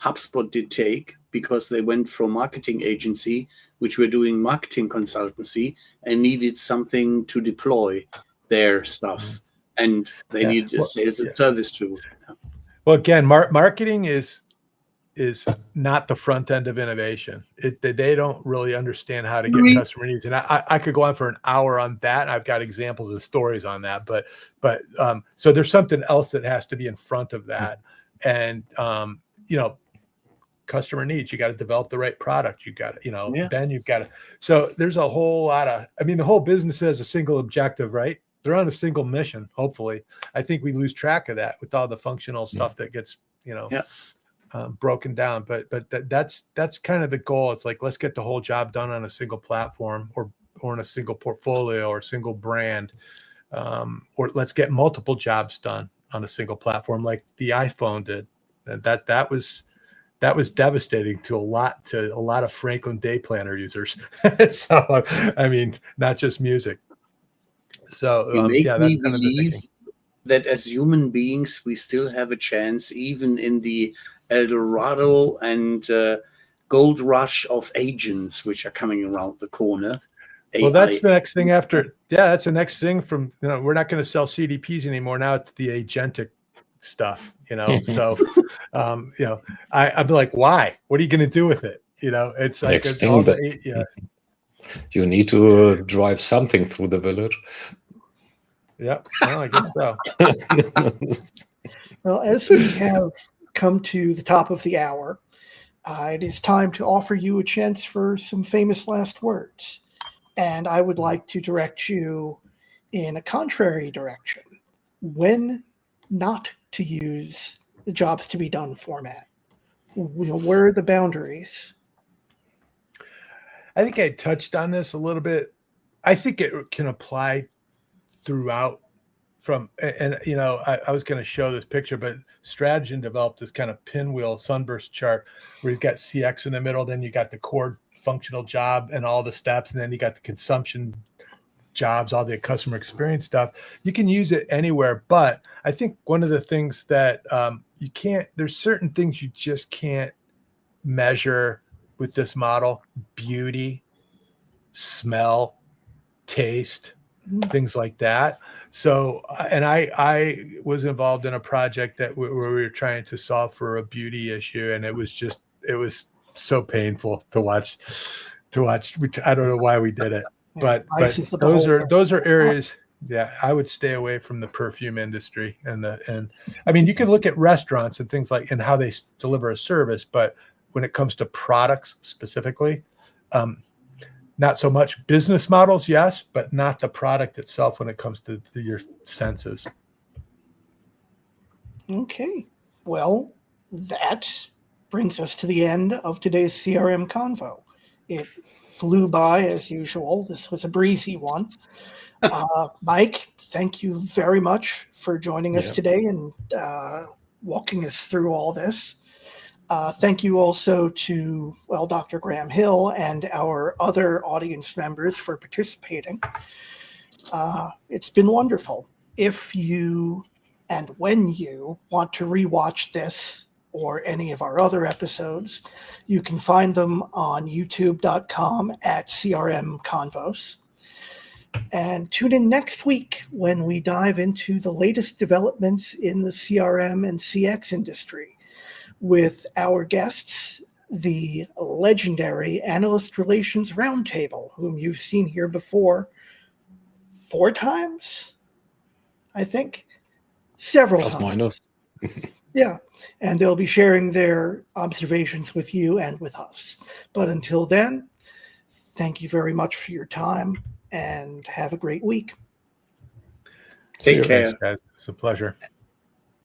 HubSpot did take, because they went from marketing agency, which were doing marketing consultancy, and needed something to deploy their stuff. And they need a sales and service tool. Well, again, marketing is not the front end of innovation. They don't really understand how to get customer needs. And I could go on for an hour on that. I've got examples of stories on that. But so there's something else that has to be in front of that. And, customer needs, you got to develop the right product. You got to, then you've got to. So there's a whole lot of, the whole business has a single objective, right? They're on a single mission, hopefully. I think we lose track of that with all the functional stuff that gets, broken down. But that's kind of the goal. It's like, let's get the whole job done on a single platform, or in a single portfolio, or a single brand, or let's get multiple jobs done on a single platform, like the iPhone did. And that was devastating to a lot of Franklin Day Planner users. So, not just music. So you make me believe that as human beings, we still have a chance, even in the El Dorado and gold rush of agents, which are coming around the corner. Well, that's the next thing after. Yeah, that's the next thing from, we're not going to sell CDPs anymore. Now it's the agentic stuff, So, I'd be like, why? What are you going to do with it? It's like Next it's thing all that- the yeah. You need to drive something through the village. Yeah, well, I guess so. Well, as we have come to the top of the hour, it is time to offer you a chance for some famous last words. And I would like to direct you in a contrary direction. When not to use the jobs to be done format? Where are the boundaries? I think I touched on this a little bit. I think it can apply throughout I was going to show this picture, but Strategy developed this kind of pinwheel sunburst chart where you've got CX in the middle, then you got the core functional job and all the steps, and then you got the consumption jobs, all the customer experience stuff. You can use it anywhere, but I think one of the things that there's certain things you just can't measure with this model: beauty, smell, taste, things like that. So, and I was involved in a project where we were trying to solve for a beauty issue, and it was so painful to watch. I don't know why we did it, but those are areas. Yeah, I would stay away from the perfume industry, and I mean, you can look at restaurants and things like and how they deliver a service, but when it comes to products specifically, not so much business models, yes, but not the product itself when it comes to your senses. Okay. Well, that brings us to the end of today's CRM Convo. It flew by as usual. This was a breezy one. Mike, thank you very much for joining us today and walking us through all this. Thank you also to, Dr. Graham Hill and our other audience members for participating. It's been wonderful. If you and when you want to rewatch this or any of our other episodes, you can find them on youtube.com at CRM Convos. And tune in next week when we dive into the latest developments in the CRM and CX industry with our guests, the legendary Analyst Relations Roundtable, whom you've seen here before 4 times, I think, several Plus times. minus. Yeah, and they'll be sharing their observations with you and with us. But until then, thank you very much for your time and have a great week. Take care. Thanks, guys. It's a pleasure.